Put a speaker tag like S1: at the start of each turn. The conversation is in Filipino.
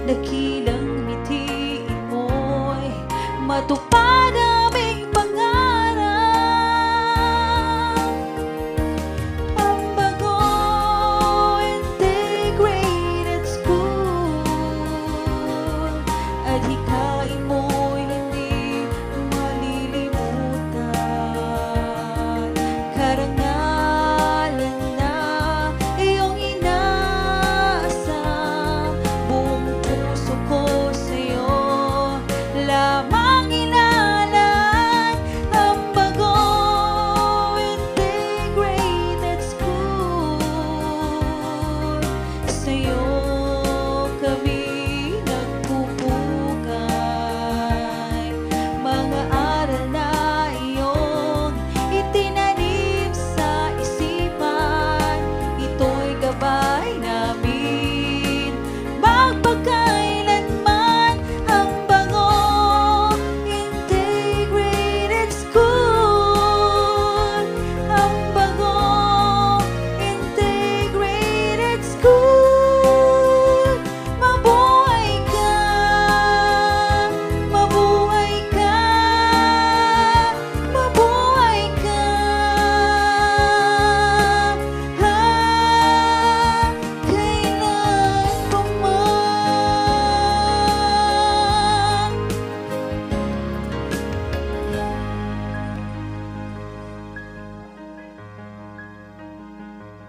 S1: dakilang mitiin mo'y matupad aming pangarap. Ang bago integrated school at hikain mo'y hindi malilimutan. Karangalan na iyong inaasam, buong puso ko sa'yo lamang ilalaan. Ang bago integrated school, sa'yo kami